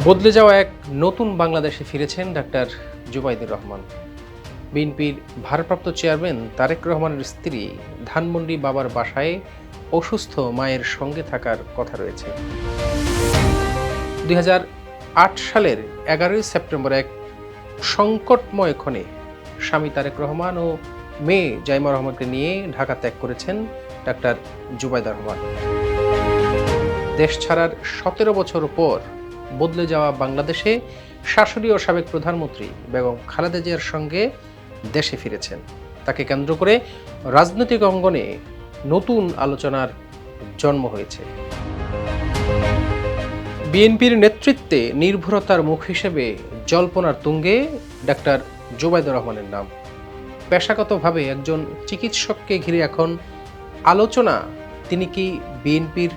বদলে যাওয়া এক নতুন বাংলাদেশে ফিরেছেন ডাক্তার জুবাইদুর রহমান। বিএনপির ভারপ্রাপ্ত চেয়ারম্যান তারেক রহমানের স্ত্রী ধানমন্ডি বাবার বাসায় অসুস্থ মায়ের সঙ্গে থাকার কথা রয়েছে। 2008 সালের 11 সেপ্টেম্বর এক সংকটময় ক্ষণে স্বামী তারেক রহমান ও মেয়ে জাইমা রহমানকে নিয়ে ঢাকা ত্যাগ করেছেন ডাক্তার জুবাইদুর রহমান। দেশ ছাড়ার 17 বছর পর বদলে যাওয়া বাংলাদেশে শাশুড়ি ও সাবেক প্রধানমন্ত্রী বেগম খালেদা জিয়ার সঙ্গে দেশে ফিরেছেন। তাকে কেন্দ্র করে রাজনৈতিক অঙ্গনে নতুন আলোচনার জন্ম হয়েছে। বিএনপির নেতৃত্বে নির্ভরতার মুখ হিসেবে জল্পনার তুঙ্গে ডাক্তার জুবাইদুর রহমানের নাম। পেশাগতভাবে একজন চিকিৎসককে ঘিরে এখন আলোচনা, তিনি কি বিএনপির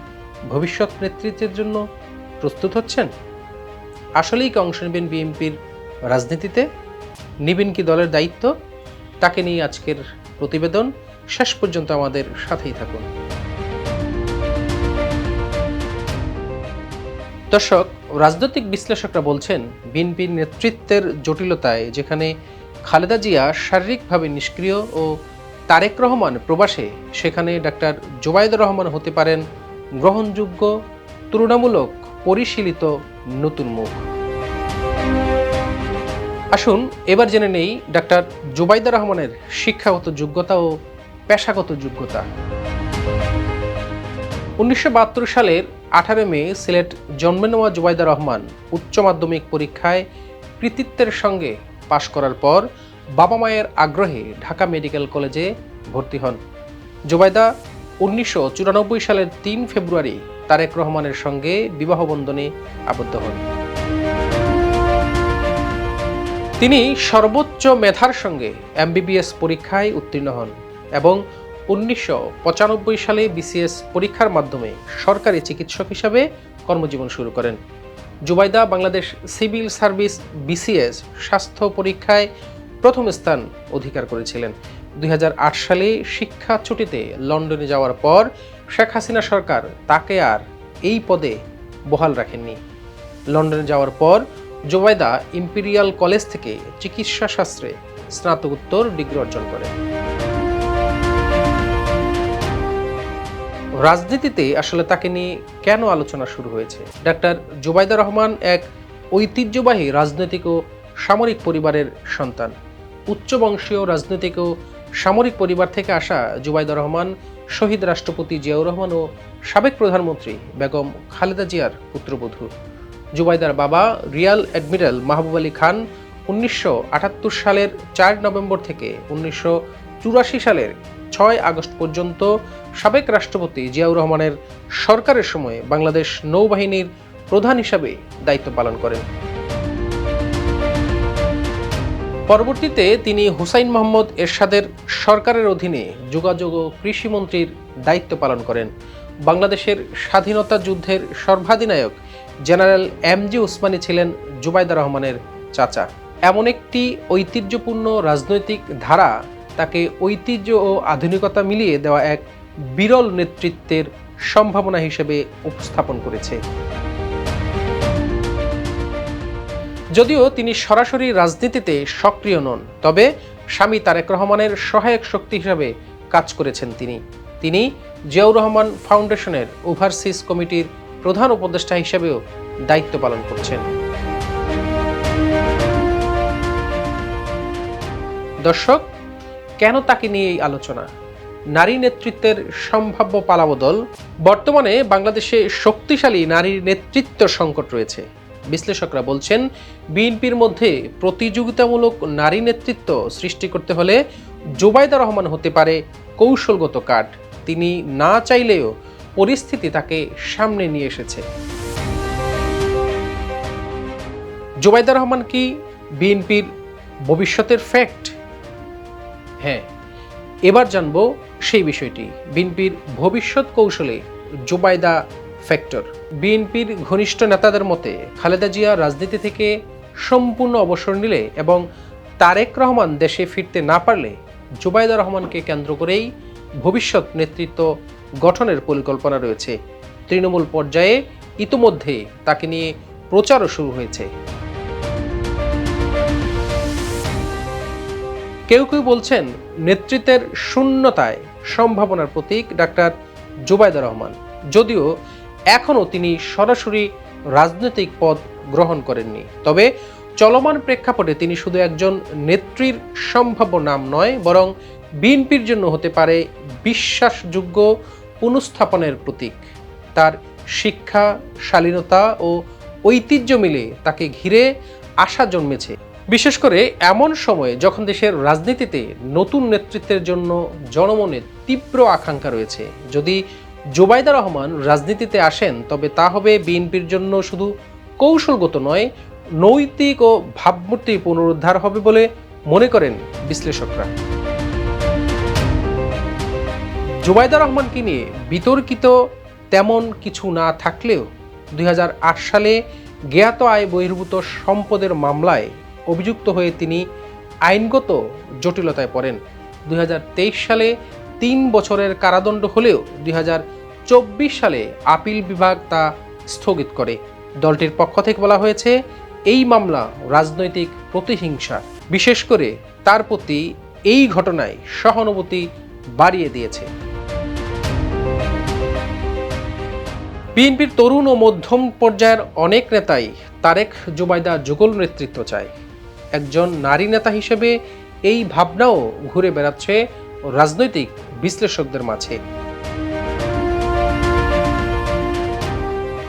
ভবিষ্যৎ নেতৃত্বের জন্য প্রস্তুত হচ্ছেন? আসলেই কি অংশ নেবেন বিএনপির রাজনীতিতে? নিবেন কি দলের দায়িত্ব? তাকে নিয়ে আজকের প্রতিবেদন। শেষ পর্যন্ত আমাদের সাথেই থাকুন। দর্শক, রাজনৈতিক বিশ্লেষকরা বলছেন বিএনপির নেতৃত্বের জটিলতায় যেখানে খালেদা জিয়া শারীরিকভাবে নিষ্ক্রিয় ও তারেক রহমান প্রবাসে, সেখানে ডাক্তার জুবাইদুর রহমান হতে পারেন গ্রহণযোগ্য, তুলনামূলক পরিশীলিত নতুন মুখ। আসুন এবার জেনে নেই ডাক্তার জুবাইদুর রহমানের শিক্ষাগত যোগ্যতা ও পেশাগত যোগ্যতা। 1972 সালের 18 মে সিলেট জন্মে নেওয়া জুবাইদুর রহমান উচ্চ মাধ্যমিক পরীক্ষায় কৃতিত্বের সঙ্গে পাশ করার পর বাবা মায়ের আগ্রহে ঢাকা মেডিকেল কলেজে ভর্তি হন। জুবাইদা 1994 সালের 3 ফেব্রুয়ারি তারেক রহমানের সঙ্গে বিবাহ বন্ধনে আবদ্ধ হন। তিনি সর্বোচ্চ মেধার সঙ্গে এমবিবিএস পরীক্ষায় উত্তীর্ণ হন এবং 1995 সালে বিসিএস পরীক্ষার মাধ্যমে সরকারি চিকিৎসক হিসাবে কর্মজীবন শুরু করেন। Zubaida Bangladesh civil service BCS স্বাস্থ্য পরীক্ষায় প্রথম স্থান অধিকার করেছিলেন। 2008 সালে শিক্ষা ছুটিতে লন্ডনে যাওয়ার পর শেখ হাসিনা সরকার তাকে আর এই পদে বহাল রাখেননি। লন্ডনে যাওয়ার পর জুবাইদা ইম্পেরিয়াল কলেজ থেকে চিকিৎসা শাস্ত্রে স্নাতকোত্তর ডিগ্রি অর্জন করেন। রাজনীতিতে আসলে তাকে নিয়ে কেন আলোচনা শুরু হয়েছে? ডাক্তার জুবাইদুর রহমান এক ঐতিহ্যবাহী রাজনৈতিক ও সামরিক পরিবারের সন্তান। উচ্চবংশীয় রাজনৈতিক ও সামরিক পরিবার থেকে আসা জুবাইদুর রহমান শহীদ রাষ্ট্রপতি জিয়াউর রহমান ও সাবেক প্রধানমন্ত্রী বেগম খালেদা জিয়ার পুত্রবধূ। জুবাইদার বাবা রিয়াল অ্যাডমিরাল মাহবুব আলী খান 1978 সালের 4 নভেম্বর থেকে 1984 সালের 6 আগস্ট পর্যন্ত সাবেক রাষ্ট্রপতি জিয়াউর রহমানের সরকারের সময় বাংলাদেশ নৌবাহিনীর প্রধান হিসাবে দায়িত্ব পালন করেন। পরবর্তীতে তিনি হুসাইন মোহাম্মদ এরশাদের সরকারের অধীনে যোগাযোগ ও কৃষিমন্ত্রীর দায়িত্ব পালন করেন। বাংলাদেশের স্বাধীনতা যুদ্ধের সর্বাধিনায়ক জেনারেল এমজি ওসমানী ছিলেন জুবাইদুর রহমানের চাচা। এমন একটি ঐতিহ্যপূর্ণ রাজনৈতিক ধারা তাকে ঐতিহ্য ও আধুনিকতা মিলিয়ে দেওয়া এক বিরল নেতৃত্বের সম্ভাবনা হিসেবে উপস্থাপন করেছে। যদিও তিনি সরাসরি রাজনীতিতে সক্রিয় নন, তবে স্বামী তারেক রহমানের সহায়ক শক্তি হিসাবে কাজ করেছেন তিনি জিয়াউর রহমান ফাউন্ডেশনের ওভারসিজ কমিটির প্রধান উপদেষ্টা হিসেবেও দায়িত্ব পালন করছেন। দর্শক, কেন তাকে নিয়ে এই আলোচনা? নারী নেতৃত্বের সম্ভাব্য পালাবদল। বর্তমানে বাংলাদেশে শক্তিশালী নারীর নেতৃত্ব সংকট রয়েছে। বিশ্লেষকরা বলছেন বিএনপির মধ্যে প্রতিযোগিতামূলক নারী নেতৃত্ব সৃষ্টি করতে হলে জুবাইদুর রহমান হতে পারে কৌশলগত কাঠ। তিনি না চাইলেও পরিস্থিতি তাকে সামনে নিয়ে এসেছে। জুবাইদুর রহমান কি বিএনপির ভবিষ্যতের ফ্যাক্ট? হ্যাঁ, এবার জানবো সেই বিষয়টি। বিএনপির ভবিষ্যৎ কৌশলে জুবাইদা ফ্যাক্টর। বিএনপির ঘনিষ্ঠ নেতাদের মতে খালেদা জিয়া রাজনীতি থেকে সম্পূর্ণ অবসর নিলে এবং তারেক রহমান দেশে ফিরতে না পারলে জুবাইদুর রহমানকে কেন্দ্র করেই ভবিষ্যৎ নেতৃত্ব গঠনের পরিকল্পনা রয়েছে। তৃণমূল পর্যায়ে ইতোমধ্যে তাকে নিয়ে প্রচারও শুরু হয়েছে। কেউ কেউ বলছেন নেতৃত্বের শূন্যতায় সম্ভাবনার প্রতীক ডাক্তার জুবাইদা রহমান, যদিও এখনও তিনি সরাসরি রাজনৈতিক পদ গ্রহণ করেননি। তবে চলমান প্রেক্ষাপটে তিনি শুধু একজন নেত্রীর সম্ভাব্য নাম নয়, বরং বিএনপির জন্য হতে পারে বিশ্বাসযোগ্য পুনঃস্থাপনের প্রতীক। তার শিক্ষা, শালীনতা ও ঐতিহ্য মিলে তাকে ঘিরে আশা জন্মেছে, বিশেষ করে এমন সময়ে যখন দেশের রাজনীতিতে নতুন নেতৃত্বের জন্য জনমনে তীব্র আকাঙ্ক্ষা রয়েছে। যদি জুবাইদা রহমান রাজনীতিতে আসেন, তবে তা হবে বিএনপির জন্য শুধু কৌশলগত নয়, নৈতিক ও ভাবমূর্তি পুনরুদ্ধার হবে বলে মনে করেন বিশ্লেষকরা। জুবাইদা রহমানকে নিয়ে বিতর্কিত তেমন কিছু না থাকলেও 2008 সালে জ্ঞাত আয় বহির্ভূত সম্পদের মামলায় অভিযুক্ত হয়ে তিনি আইনগত জটিলতায় পড়েন। 2023 সালে 3 বছরের কারাদণ্ড হলেও 2024 সালে আপিল বিভাগ তা স্থগিত করে। দলটির পক্ষ থেকে বলা হয়েছে, এই মামলা রাজনৈতিক প্রতিহিংসা, বিশেষ করে তার প্রতি এই ঘটনায় সহানুভূতি বাড়িয়ে দিয়েছে। বিএনপির তরুণ ও মধ্যম পর্যায়ের অনেক নেতাই তারেক জুবাইদা যুগল নেতৃত্ব চায়। একজন নারী নেতা হিসেবে এই ভাবনাও ঘুরে বেড়াচ্ছে রাজনৈতিক বিশ্লেষকদের মাঝে।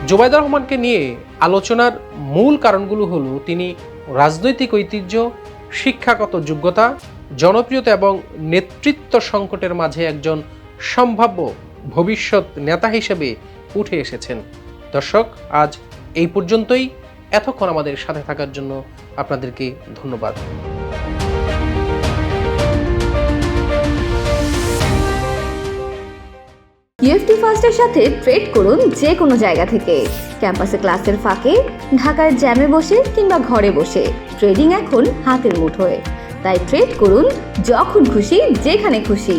জুবাইদা রহমানকে নিয়ে আলোচনার মূল কারণগুলো হলো তিনি রাজনৈতিক ঐতিহ্য, শিক্ষাগত যোগ্যতা, জনপ্রিয়তা এবং নেতৃত্ব সংকটের মাঝে একজন সম্ভাব্য ভবিষ্যৎ নেতা হিসেবে উঠে এসেছেন। দর্শক, আজ এই পর্যন্তই। এতক্ষণ আমাদের সাথে থাকার জন্য আপনাদেরকে ধন্যবাদ। ইউএফটি ফার্স্টের সাথে ট্রেড করুন যে কোনো জায়গা থেকে। ক্যাম্পাসে ক্লাসের ফাঁকে, ঢাকার জ্যামে বসে কিংবা ঘরে বসে, ট্রেডিং এখন হাতের মুঠোয়। তাই ট্রেড করুন যখন খুশি, যেখানে খুশি।